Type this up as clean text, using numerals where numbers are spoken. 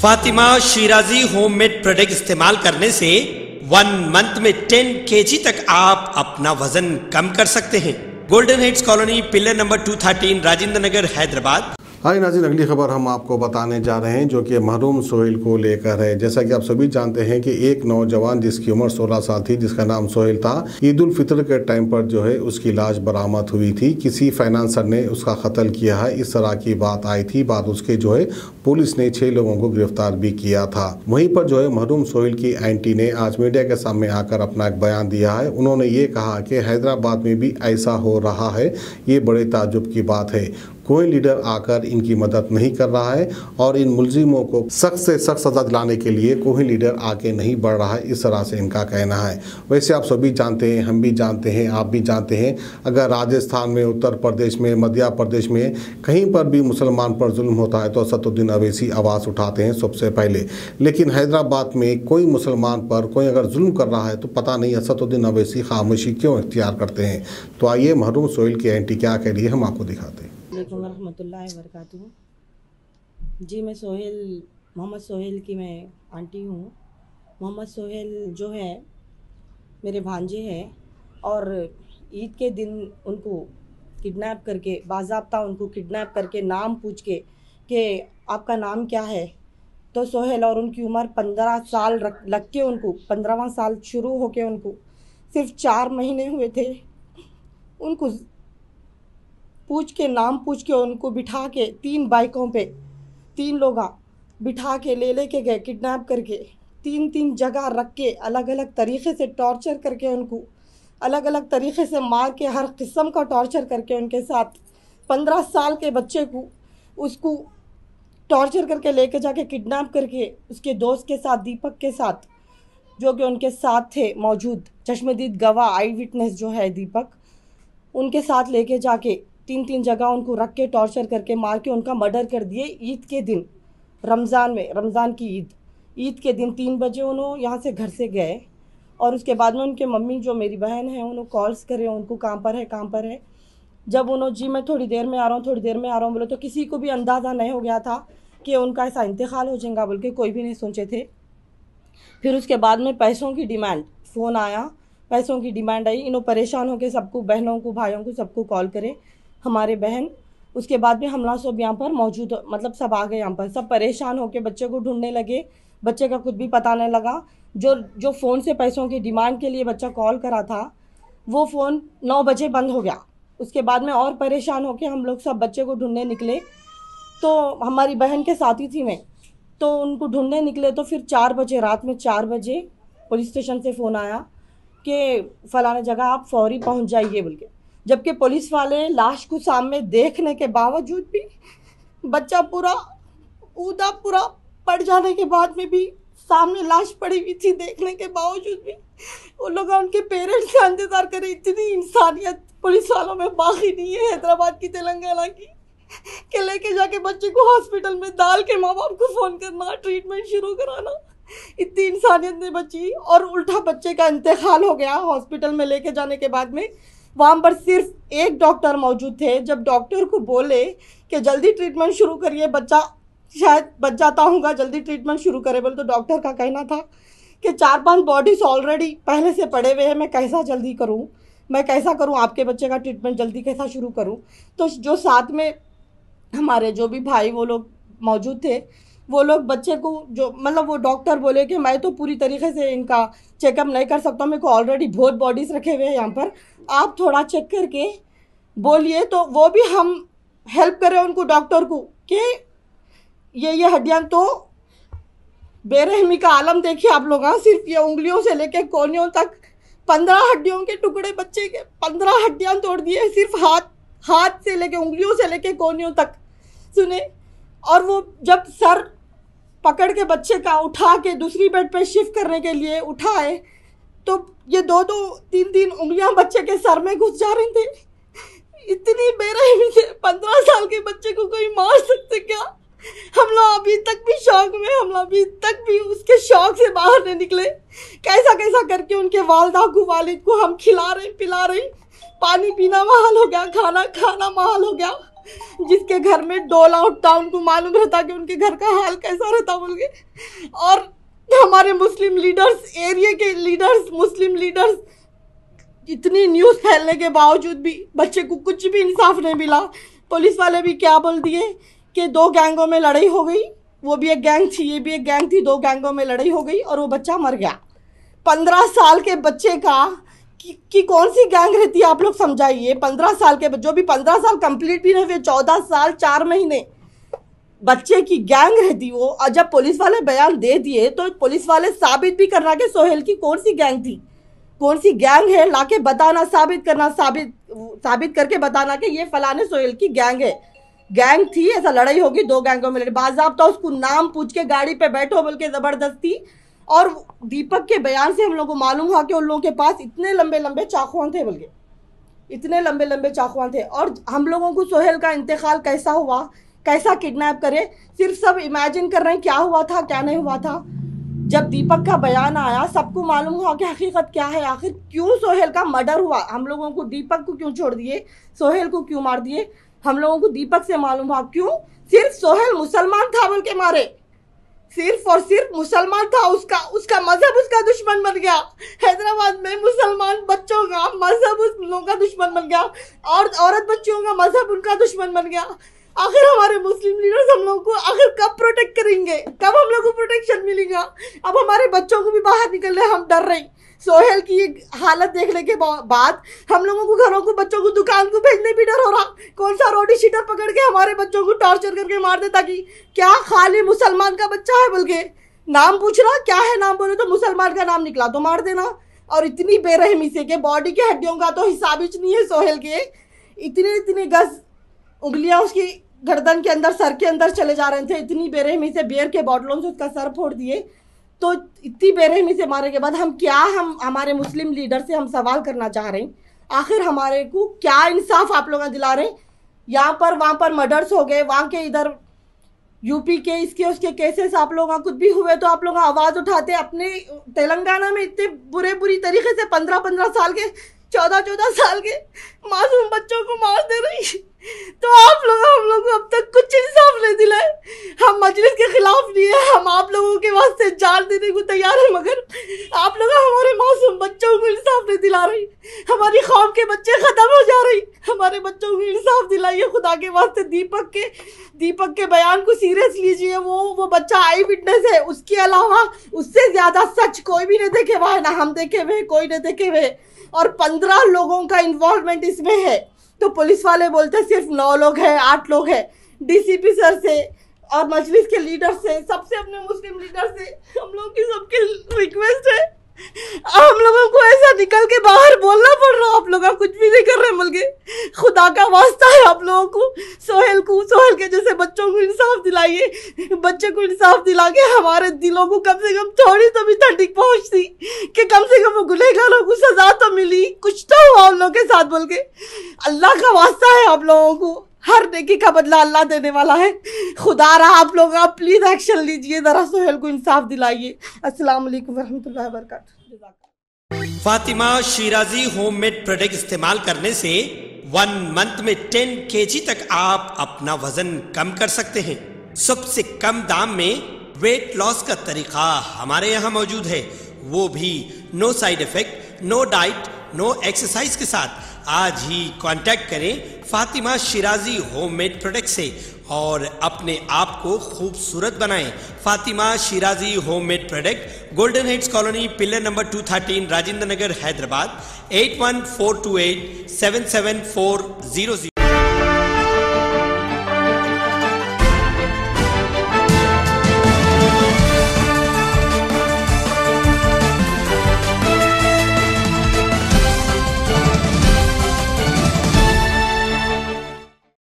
Fatima Shirazi homemade product इस्तेमाल करने से 1 मंथ में 10 kg तक आप अपना वजन कम कर सकते हैं। Golden Heights Colony, pillar number 213, Rajendra Nagar, Hyderabad. Hi नाज़रीन, अगली खबर हम आपको बताने जा रहे हैं जो कि महरूम सोहेल को लेकर है। जैसा कि आप सभी जानते हैं कि एक नौजवान जिसकी उम्र 16 साल थी, जिसका नाम सोहेल था, ईद उल फितर के टाइम पर जो है उसकी लाश बरामद हुई थी। किसी फाइनेंसर ने उसका कत्ल किया है, इस तरह की बात आई थी। बाद उसके जो है पुलिस ने 6 लोगों को गिरफ्तार भी किया था। वहीं पर जो है महरूम सोहेल की आंटी ने आज मीडिया के सामने आकर अपना एक बयान दिया है। उन्होंने ये कहा कि हैदराबाद में भी ऐसा हो रहा है, ये बड़े ताज्जुब की बात है। कोई लीडर आकर इनकी मदद नहीं कर रहा है और इन मुलजिमों को सख्त से सख्त सज़ा दिलाने के लिए कोई लीडर आगे नहीं बढ़ रहा है, इस तरह से इनका कहना है। वैसे आप सभी जानते हैं, हम भी जानते हैं, आप भी जानते हैं, अगर राजस्थान में, उत्तर प्रदेश में, मध्य प्रदेश में कहीं पर भी मुसलमान पर जुल्म होता है तो असदुद्दीन अवैसी आवाज़ उठाते हैं सबसे पहले। लेकिन हैदराबाद में कोई मुसलमान पर कोई अगर जुल्म कर रहा है तो पता नहीं असदुद्दीन अवैसी खामोशी क्यों इख्तियार करते हैं। तो आइए महरूम सोहेल की आंटी क्या कह रही है, हम आपको दिखाते हैं। रहमतुल्लाहि व बरकातुहू। जी, मैं मोहम्मद सोहेल की मैं आंटी हूँ। मोहम्मद सोहेल जो है मेरे भांजे हैं और ईद के दिन उनको किडनैप करके, बाज़ाब्ता उनको किडनैप करके नाम पूछ के कि आपका नाम क्या है, तो सोहेल, और उनकी उम्र 15 साल लग के उनको 15वां साल शुरू हो के उनको सिर्फ 4 महीने हुए थे। उनको पूछ के, नाम पूछ के उनको बिठा के 3 बाइकों पे 3 लोग बिठा के ले के गए, किडनैप करके 3 जगह रख के अलग अलग तरीक़े से टॉर्चर करके, उनको अलग अलग तरीक़े से मार के, हर किस्म का टॉर्चर करके उनके साथ 15 साल के बच्चे को उसको टॉर्चर करके लेके जाके किडनैप करके उसके दोस्त के साथ, दीपक के साथ, जो कि उनके साथ थे मौजूद, चश्मदीद गवाह, आई विटनेस जो है दीपक, उनके साथ लेके जाके 3 जगह उनको रख के टॉर्चर करके मार के उनका मर्डर कर दिए। ईद के दिन, रमज़ान की ईद के दिन 3 बजे उन्होंने यहाँ से घर से गए और उसके बाद में उनके मम्मी जो मेरी बहन है उन्होंने कॉल्स करे उनको, कहाँ पर है। जब उन्होंने जी मैं थोड़ी देर में आ रहा हूँ बोले, तो किसी को भी अंदाज़ा नहीं हो गया था कि उनका ऐसा इंतकाल हो जाएगा बोल के, कोई भी नहीं सोचे थे। फिर उसके बाद में पैसों की डिमांड, फ़ोन आया, पैसों की डिमांड आई। इन्हों परेशान होकर सबको, बहनों को, भाइयों को, सबको कॉल करे, हमारे बहन। उसके बाद में हमला सब यहाँ पर मौजूद, मतलब सब आ गए यहाँ पर, सब परेशान होकर बच्चे को ढूंढने लगे। बच्चे का खुद भी पता नहीं लगा। जो फ़ोन से पैसों की डिमांड के लिए बच्चा कॉल करा था, वो फ़ोन 9 बजे बंद हो गया। उसके बाद में और परेशान होकर हम लोग सब बच्चे को ढूंढने निकले, तो हमारी बहन के साथी थी मैं, तो उनको ढूंढने निकले। तो फिर 4 बजे, रात में 4 बजे पुलिस स्टेशन से फ़ोन आया कि फ़लाना जगह आप फौरी पहुँच जाइए बोल के। जबकि पुलिस वाले लाश को सामने देखने के बावजूद भी, बच्चा पूरा पड़ जाने के बाद में भी सामने लाश पड़ी हुई थी, देखने के बावजूद भी वो लोग उनके पेरेंट्स का इंतज़ार करें। इतनी इंसानियत पुलिस वालों में बाकी नहीं है हैदराबाद की, तेलंगाना की, कि लेके जाके बच्चे को हॉस्पिटल में डाल के माँ बाप को फ़ोन करना, ट्रीटमेंट शुरू कराना। इतनी इंसानियत नहीं बची और उल्टा बच्चे का इंतकाल हो गया। हॉस्पिटल में लेके जाने के बाद में वहाँ पर सिर्फ एक डॉक्टर मौजूद थे। जब डॉक्टर को बोले कि जल्दी ट्रीटमेंट शुरू करिए, बच्चा शायद बच जाता होगा, जल्दी ट्रीटमेंट शुरू करे बोले, तो डॉक्टर का कहना था कि 4-5 बॉडीज ऑलरेडी पहले से पड़े हुए हैं, मैं कैसा जल्दी करूँ, मैं कैसा करूँ, आपके बच्चे का ट्रीटमेंट जल्दी कैसा शुरू करूँ। तो जो साथ में हमारे जो भी भाई वो लोग मौजूद थे, वो लोग बच्चे को, जो मतलब वो डॉक्टर बोले कि मैं तो पूरी तरीके से इनका चेकअप नहीं कर सकता, मेरे को ऑलरेडी बहुत बॉडीज़ रखे हुए हैं यहाँ पर, आप थोड़ा चेक करके बोलिए। तो वो भी हम हेल्प करें उनको, डॉक्टर को, कि ये हड्डियाँ तो बेरहमी का आलम देखिए आप लोग। हाँ, सिर्फ ये उंगलियों से लेके कोहनियों तक 15 हड्डियों के टुकड़े, बच्चे के 15 हड्डियाँ तोड़ दिए, सिर्फ हाथ से लेके, उंगलियों से लेके कोहनियों तक, सुने। और वो जब सर पकड़ के बच्चे का उठा के दूसरी बेड पे शिफ्ट करने के लिए उठाए, तो ये 2-3 उंगलियां बच्चे के सर में घुस जा रही थे। इतनी बेरहमी से 15 साल के बच्चे को कोई मार सकते क्या? हम लोग अभी तक भी शौक में, हम लोग अभी तक भी उसके शौक से बाहर नहीं निकले। कैसा करके उनके वालिदा को, वालिद को हम खिला रहे, पिला रहे, पानी पीना महाल हो गया, खाना खाना महाल हो गया। जिसके घर में डोला उठता उनको मालूम रहता कि उनके घर का हाल कैसा रहता बोल के। और हमारे मुस्लिम लीडर्स, एरिया के लीडर्स, मुस्लिम लीडर्स, इतनी न्यूज़ फैलने के बावजूद भी बच्चे को कुछ भी इंसाफ नहीं मिला। पुलिस वाले भी क्या बोल दिए कि 2 गैंगों में लड़ाई हो गई, वो भी एक गैंग थी, ये भी एक गैंग थी, 2 गैंगों में लड़ाई हो गई और वो बच्चा मर गया। 15 साल के बच्चे का कि कौन सी गैंग रहती है आप लोग समझाइए। 15 साल के, जो भी 15 साल कंप्लीट भी नहीं हुए, 14 साल 4 महीने बच्चे की गैंग रहती वो। और जब पुलिस वाले बयान दे दिए तो पुलिस वाले साबित भी करना कि सोहेल की कौन सी गैंग थी, कौन सी गैंग है, लाके बताना, साबित करना, साबित करके बताना कि ये फलाने सोहेल की गैंग है, गैंग थी, ऐसा लड़ाई होगी, 2 गैंगों में लड़ी। बाज़ाब्ता उसको नाम पूछ के गाड़ी पे बैठो बोल के ज़बरदस्ती। और दीपक के बयान से हम लोगों को मालूम हुआ कि उन लोगों के पास इतने लंबे लंबे चाकुआं थे, बोल के इतने लंबे लंबे चाकुआं थे। और हम लोगों को सोहेल का इंतकाल कैसा हुआ, कैसा किडनैप करे, सिर्फ सब इमेजिन कर रहे हैं क्या हुआ था क्या नहीं हुआ था। जब दीपक का बयान आया सबको मालूम हुआ कि हकीकत क्या है, आखिर क्यों सोहेल का मर्डर हुआ। हम लोगों को दीपक को क्यों छोड़ दिए, सोहेल को क्यों मार दिए, हम लोगों को दीपक से मालूम हुआ। क्यों? सिर्फ सोहेल मुसलमान था बोल के मारे, सिर्फ और सिर्फ मुसलमान था, उसका मजहब उसका दुश्मन बन गया। हैदराबाद में मुसलमान बच्चों का मजहब उस लोगों का दुश्मन बन गया और औरत बच्चियों का मजहब उनका दुश्मन बन गया। आखिर हमारे मुस्लिम लीडर्स हम लोगों को आखिर कब प्रोटेक्ट करेंगे, कब हम लोग को प्रोटेक्शन मिलेगा। अब हमारे बच्चों को भी बाहर निकलने हम डर रहे। सोहेल की ये हालत देखने के बाद हम लोगों को घरों को, बच्चों को दुकान को भेजने भी डर हो रहा। कौन सा रोडी शीटर पकड़ के हमारे बच्चों को टॉर्चर करके मार देता कि क्या खाली मुसलमान का बच्चा है बोल के नाम पूछ रहा, क्या है नाम बोले तो मुसलमान का नाम निकला तो मार देना। और इतनी बेरहमी से कि बॉडी के हड्डियों का तो हिसाब ही नहीं है सोहेल के, इतने इतने गज उंगलियां उसकी गर्दन के अंदर, सर के अंदर चले जा रहे थे। इतनी बेरहमी से बियर के बॉटलों से उसका सर फोड़ दिए। तो इतनी बेरहमी से मारने के बाद हम हमारे मुस्लिम लीडर से हम सवाल करना चाह रहे हैं, आखिर हमारे को क्या इंसाफ आप लोग दिला रहे हैं। यहाँ पर वहाँ पर मर्डर्स हो गए, वहाँ के इधर यूपी के इसके उसके केसेस आप लोग कुछ भी हुए तो आप लोग आवाज़ उठाते। अपने तेलंगाना में इतने बुरी तरीके से 15 साल के, 14 साल के मासूम बच्चों को मार दे रही, तो हम लोग अब तक कुछ इंसाफ नहीं दिलाए। हम मजलिस के खिलाफ नहीं है, हम आप लोगों के वास्ते जान देने को तैयार है, मगर आप लोग हमारे मासूम बच्चों को इंसाफ नहीं दिला रही। हमारी कौम के बच्चे खत्म हो जा रही, हमारे बच्चों को इंसाफ दिलाइए खुदा के वास्ते। दीपक के बयान को सीरियस लीजिए। वो बच्चा आई विटनेस है, उसके अलावा उससे ज्यादा सच कोई भी नहीं देखे हुआ है, ना हम देखे हुए, कोई नहीं देखे हुए। और 15 लोगों का इन्वॉल्वमेंट इसमें है। तो पुलिस वाले बोलते सिर्फ 9 लोग हैं, 8 लोग हैं। डीसीपी सर से और मजलिस के लीडर से, सबसे अपने मुस्लिम लीडर से हम लोग की सबकी रिक्वेस्ट है, हम लोगों को ऐसा निकल के बाहर बोलना पड़ रहा। आप लोग कुछ भी नहीं कर रहे, बल्कि खुदा का वास्ता है आप लोगों को सोहेल के जैसे बच्चों को इंसाफ दिलाइए। बच्चे को इंसाफ दिला के हमारे दिलों को कम से कम थोड़ी तो भी ठंडक पहुंचती कि कम से कम वो गुनहगारों को सजा तो मिली, कुछ तो हुआ उन लोगों के साथ बोल के। अल्लाह का वास्ता है आप लोगों को, हर नेकी का बदला अल्लाह देने वाला है। खुदा रहा आप लोग प्लीज एक्शन लीजिए, जरा सोहेल को इंसाफ दिलाइए। अस्सलाम वालेकुम रहमतुल्लाहि व बरकातहू। फातिमा शिराजी होममेड प्रोडक्ट इस्तेमाल करने से 1 मंथ में 10 kg तक आप अपना वजन कम कर सकते हैं। सबसे कम दाम में वेट लॉस का तरीका हमारे यहाँ मौजूद है, वो भी no side effect, no diet, no exercise के साथ। आज ही कांटेक्ट करें फातिमा शिराजी होममेड प्रोडक्ट से और अपने आप को खूबसूरत बनाएं। Fatima Shirazi homemade product, Golden Heights Colony, pillar number 213, Rajendra Nagar, Hyderabad 8142877400।